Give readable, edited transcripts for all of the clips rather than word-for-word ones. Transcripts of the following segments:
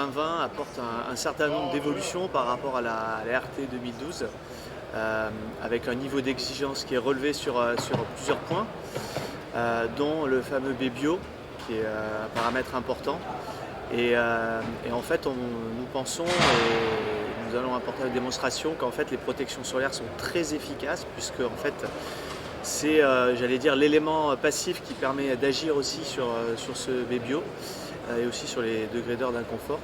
2020 apporte un certain nombre d'évolutions par rapport à la RT 2012, avec un niveau d'exigence qui est relevé sur plusieurs points, dont le fameux B-Bio, qui est un paramètre important. Et en fait, nous pensons, et nous allons apporter la démonstration, qu'en fait les protections solaires sont très efficaces, puisque en fait c'est, j'allais dire, l'élément passif qui permet d'agir aussi sur ce B-Bio et aussi sur les degrés d'heure d'inconfort,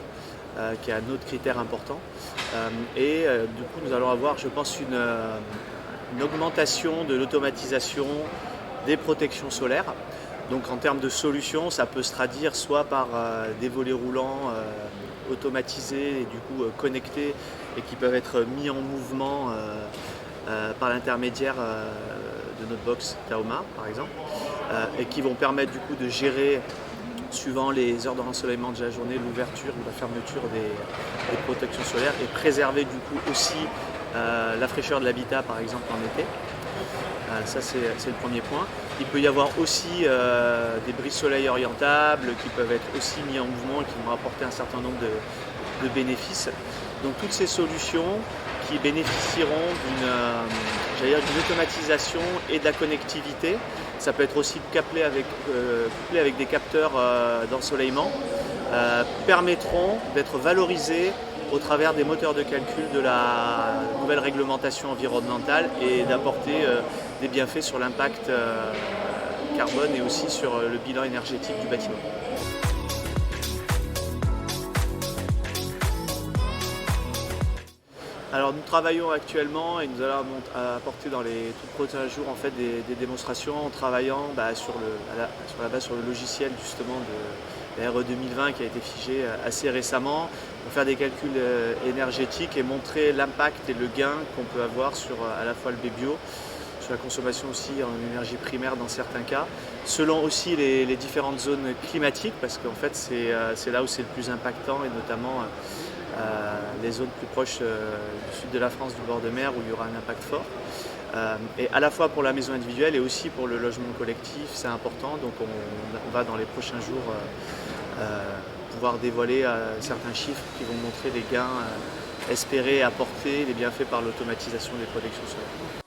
qui est un autre critère important. Du coup, nous allons avoir, je pense, une augmentation de l'automatisation des protections solaires. Donc en termes de solutions, ça peut se traduire soit par des volets roulants automatisés et du coup connectés et qui peuvent être mis en mouvement par l'intermédiaire de notre box Taoma par exemple, et qui vont permettre du coup de gérer, suivant les heures de rensoleillement de la journée, l'ouverture ou la fermeture des protections solaires, et préserver du coup aussi la fraîcheur de l'habitat par exemple en été. Ça c'est le premier point. Il peut y avoir aussi des brises-soleil orientables qui peuvent être aussi mis en mouvement et qui vont apporter un certain nombre de bénéfices. Donc toutes ces solutions qui bénéficieront d'une automatisation et de la connectivité. Ça peut être aussi couplé avec des capteurs d'ensoleillement, permettront d'être valorisés au travers des moteurs de calcul de la nouvelle réglementation environnementale et d'apporter des bienfaits sur l'impact carbone et aussi sur le bilan énergétique du bâtiment. Alors nous travaillons actuellement et nous allons apporter dans les tout prochains jours en fait des démonstrations en travaillant sur le logiciel justement de la RE 2020 qui a été figé assez récemment, pour faire des calculs énergétiques et montrer l'impact et le gain qu'on peut avoir sur à la fois le B-Bio, sur la consommation aussi en énergie primaire dans certains cas, selon aussi les différentes zones climatiques, parce qu'en fait c'est là où c'est le plus impactant, et notamment les zones plus proches du sud de la France, du bord de mer, où il y aura un impact fort. Et à la fois pour la maison individuelle et aussi pour le logement collectif, c'est important. Donc on va dans les prochains jours pouvoir dévoiler certains chiffres qui vont montrer les gains espérés et apportés, les bienfaits par l'automatisation des protections solaires.